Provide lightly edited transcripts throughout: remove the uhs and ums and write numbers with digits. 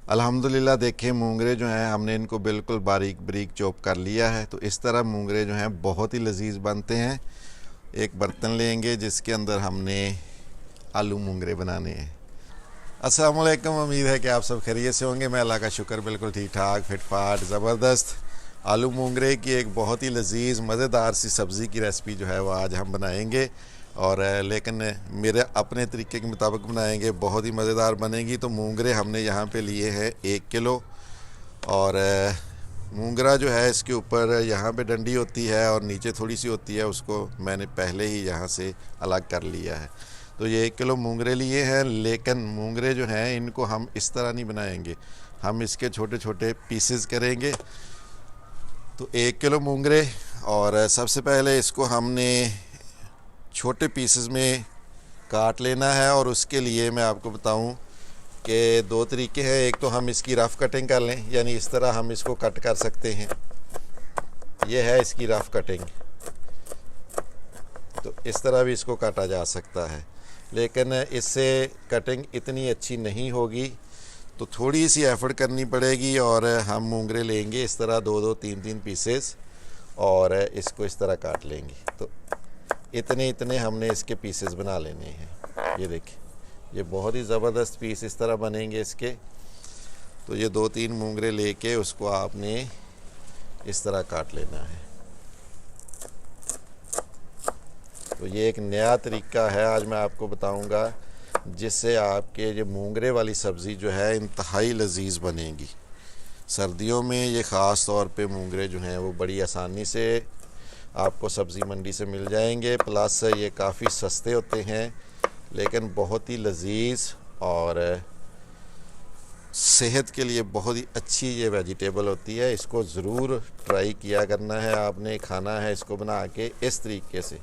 अल्हम्दुलिल्लाह देखें मूंगरे जो हैं हमने इनको बिल्कुल बारीक बारीक चॉप कर लिया है। तो इस तरह मूंगरे जो हैं बहुत ही लजीज बनते हैं। एक बर्तन लेंगे जिसके अंदर हमने आलू मूंगरे बनाने हैं। अस्सलाम वालेकुम, उम्मीद है कि आप सब खैरियत से होंगे। मैं अल्लाह का शुक्र बिल्कुल ठीक ठाक फिटफाट ज़बरदस्त। आलू मूंगरे की एक बहुत ही लजीज मज़ेदार सी सब्ज़ी की रेसिपी जो है वो आज हम बनाएंगे, और लेकिन मेरे अपने तरीके के मुताबिक बनाएंगे, बहुत ही मज़ेदार बनेगी। तो मूंगरे हमने यहाँ पे लिए हैं 1 किलो, और मूंगरा जो है इसके ऊपर यहाँ पे डंडी होती है और नीचे थोड़ी सी होती है, उसको मैंने पहले ही यहाँ से अलग कर लिया है। तो ये 1 किलो मूंगरे लिए हैं, लेकिन मूंगरे जो हैं इनको हम इस तरह नहीं बनाएंगे, हम इसके छोटे छोटे पीसेस करेंगे। तो 1 किलो मूंगरे, और सबसे पहले इसको हमने छोटे पीसेस में काट लेना है। और उसके लिए मैं आपको बताऊं कि 2 तरीके हैं। एक तो हम इसकी रफ़ कटिंग कर लें, यानी इस तरह हम इसको कट कर सकते हैं। ये है इसकी रफ़ कटिंग, तो इस तरह भी इसको काटा जा सकता है, लेकिन इससे कटिंग इतनी अच्छी नहीं होगी, तो थोड़ी सी एफ़र्ट करनी पड़ेगी। और हम मूंगरे लेंगे इस तरह 2-2, 3-3 पीसेस, और इसको इस तरह काट लेंगे। तो इतने इतने हमने इसके पीसेस बना लेने हैं। ये देखिए, ये बहुत ही ज़बरदस्त पीस इस तरह बनेंगे इसके। तो ये 2-3 मूंगरे लेके उसको आपने इस तरह काट लेना है। तो ये एक नया तरीका है, आज मैं आपको बताऊंगा, जिससे आपके ये मूंगरे वाली सब्ज़ी जो है इंतहाई लजीज बनेगी। सर्दियों में ये ख़ास तौर पे मूंगरे जो हैं वो बड़ी आसानी से आपको सब्ज़ी मंडी से मिल जाएंगे। प्लस ये काफ़ी सस्ते होते हैं, लेकिन बहुत ही लजीज और सेहत के लिए बहुत ही अच्छी ये वेजिटेबल होती है। इसको ज़रूर ट्राई किया करना है आपने, खाना है इसको बना के इस तरीके से।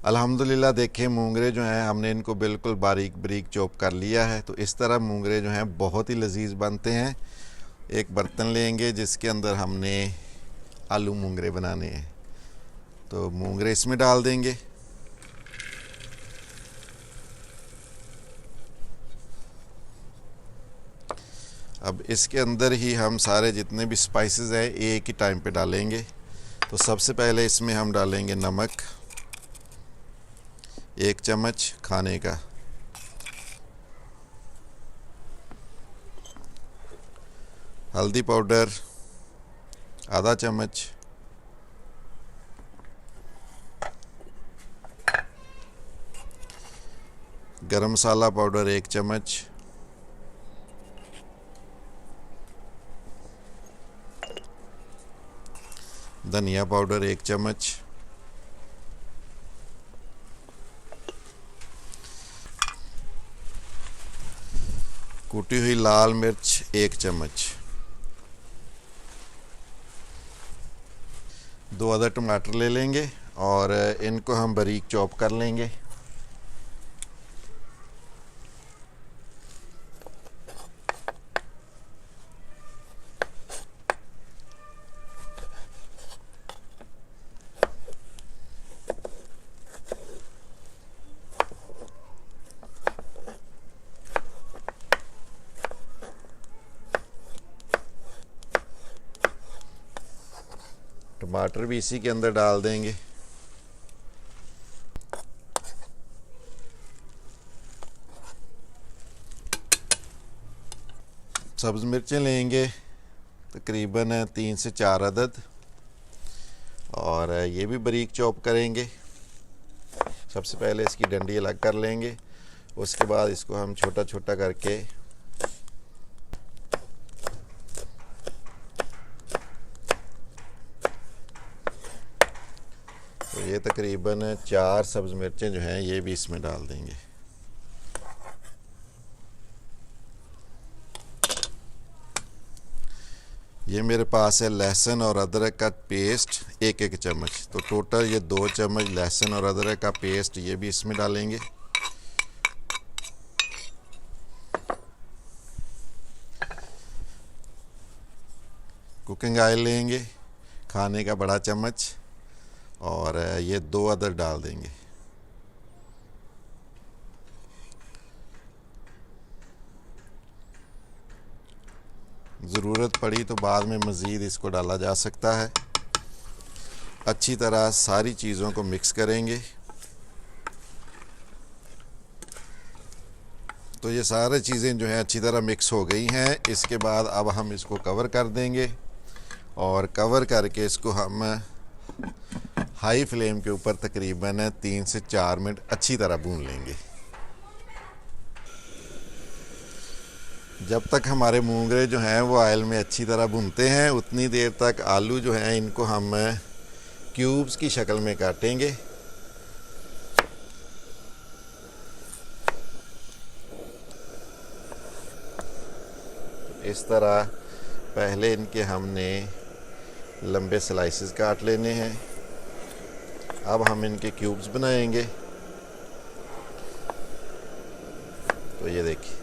अल्हम्दुलिल्लाह देखें मूंगरे जो हैं हमने इनको बिल्कुल बारीक बारीक चॉप कर लिया है। तो इस तरह मूंगरे जो हैं बहुत ही लजीज बनते हैं। एक बर्तन लेंगे जिसके अंदर हमने आलू मूंगरे बनाने हैं। तो मूंगरे इसमें डाल देंगे। अब इसके अंदर ही हम सारे जितने भी स्पाइसेस हैं एक ही टाइम पे डालेंगे। तो सबसे पहले इसमें हम डालेंगे नमक 1 चम्मच खाने का, हल्दी पाउडर आधा चम्मच, गरम मसाला पाउडर 1 चम्मच, धनिया पाउडर 1 चम्मच, कूटी हुई लाल मिर्च 1 चम्मच, 2 अदर टमाटर ले लेंगे और इनको हम बारीक चॉप कर लेंगे। टमाटर भी इसी के अंदर डाल देंगे। सब्ज़ मिर्चें लेंगे तकरीबन 3 से 4 अदद, और ये भी बारीक चॉप करेंगे। सबसे पहले इसकी डंडी अलग कर लेंगे, उसके बाद इसको हम छोटा छोटा करके तो ये तकरीबन 4 सब्ज़ मिर्चें जो हैं ये भी इसमें डाल देंगे। ये मेरे पास है लहसुन और अदरक का पेस्ट 1-1 चम्मच, तो टोटल ये 2 चम्मच लहसुन और अदरक का पेस्ट ये भी इसमें डालेंगे। कुकिंग ऑयल लेंगे खाने का बड़ा चम्मच, और ये 2 अदर डाल देंगे। ज़रूरत पड़ी तो बाद में मज़ीद इसको डाला जा सकता है। अच्छी तरह सारी चीज़ों को मिक्स करेंगे। तो ये सारी चीज़ें जो हैं अच्छी तरह मिक्स हो गई हैं। इसके बाद अब हम इसको कवर कर देंगे और कवर करके इसको हम हाई फ्लेम के ऊपर तकरीबन 3 से 4 मिनट अच्छी तरह भून लेंगे। जब तक हमारे मूंगरे जो हैं वो ऑयल में अच्छी तरह भूनते हैं, उतनी देर तक आलू जो हैं इनको हम क्यूब्स की शक्ल में काटेंगे। इस तरह पहले इनके हमने लंबे स्लाइसेस काट लेने हैं। अब हम इनके क्यूब्स बनाएंगे। तो ये देखिए,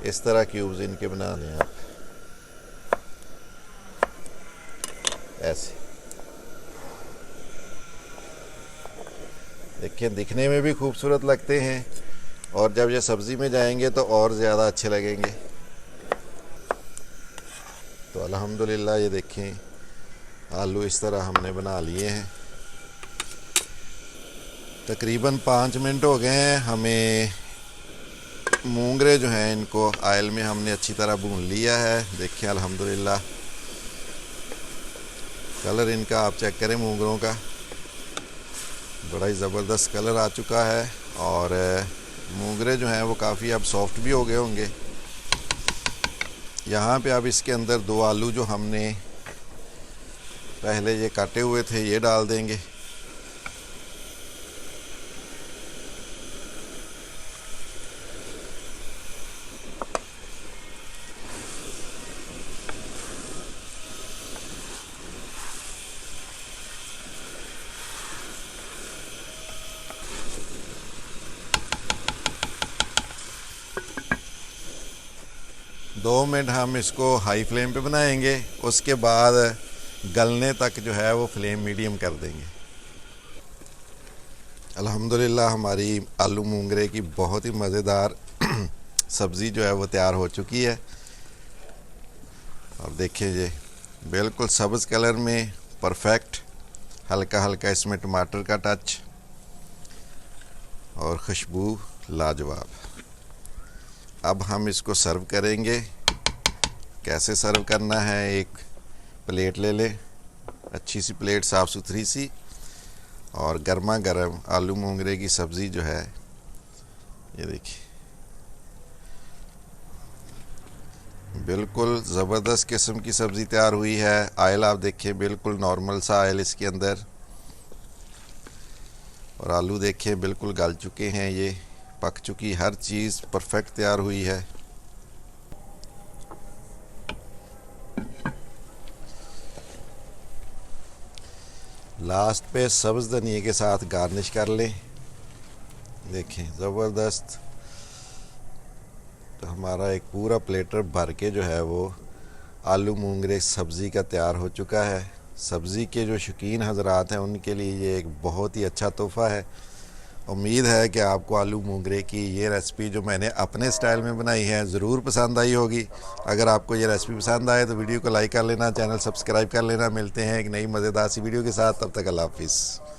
इस तरह क्यूब्स इनके बना लें आप, ऐसे। देखिए, दिखने में भी खूबसूरत लगते हैं और जब ये सब्ज़ी में जाएंगे तो और ज़्यादा अच्छे लगेंगे। तो अल्हम्दुलिल्लाह ये देखें, आलू इस तरह हमने बना लिए हैं। तकरीबन 5 मिनट हो गए हैं। हमें मूंगरे जो हैं इनको ऑयल में हमने अच्छी तरह भून लिया है। देखिए अल्हम्दुलिल्लाह, कलर इनका आप चेक करें मूंगरों का, बड़ा ही ज़बरदस्त कलर आ चुका है। और मूंगरे जो हैं वो काफ़ी अब सॉफ्ट भी हो गए होंगे। यहाँ पे अब इसके अंदर 2 आलू जो हमने पहले ये काटे हुए थे ये डाल देंगे। दो मिनट हम इसको हाई फ्लेम पे बनाएंगे। उसके बाद गलने तक जो है वो फ्लेम मीडियम कर देंगे। अल्हम्दुलिल्लाह हमारी आलू मूंगरे की बहुत ही मज़ेदार सब्ज़ी जो है वो तैयार हो चुकी है। और देखिए ये बिल्कुल सब्ज़ कलर में परफेक्ट, हल्का हल्का इसमें टमाटर का टच और खुशबू लाजवाब। अब हम इसको सर्व करेंगे। कैसे सर्व करना है, एक प्लेट ले लें, अच्छी सी प्लेट, साफ़ सुथरी सी, और गर्मा गर्म आलू मूंगरे की सब्ज़ी जो है ये देखिए, बिल्कुल ज़बरदस्त किस्म की सब्ज़ी तैयार हुई है। ऑयल आप देखिए, बिल्कुल नॉर्मल सा ऑयल इसके अंदर, और आलू देखिए बिल्कुल गल चुके हैं, ये पक चुकी, हर चीज़ परफेक्ट तैयार हुई है। लास्ट पे सब्ज़ धनिए के साथ गार्निश कर लें। देखें ज़बरदस्त। तो हमारा एक पूरा प्लेटर भर के जो है वो आलू मूंगरे सब्ज़ी का तैयार हो चुका है। सब्ज़ी के जो शौकीन हज़रात हैं उनके लिए ये एक बहुत ही अच्छा तोहफ़ा है। उम्मीद है कि आपको आलू मूंगरे की ये रेसिपी जो मैंने अपने स्टाइल में बनाई है ज़रूर पसंद आई होगी। अगर आपको ये रेसिपी पसंद आए तो वीडियो को लाइक कर लेना, चैनल सब्सक्राइब कर लेना। मिलते हैं एक नई मज़ेदार सी वीडियो के साथ, तब तक अल्लाह हाफ़िज़।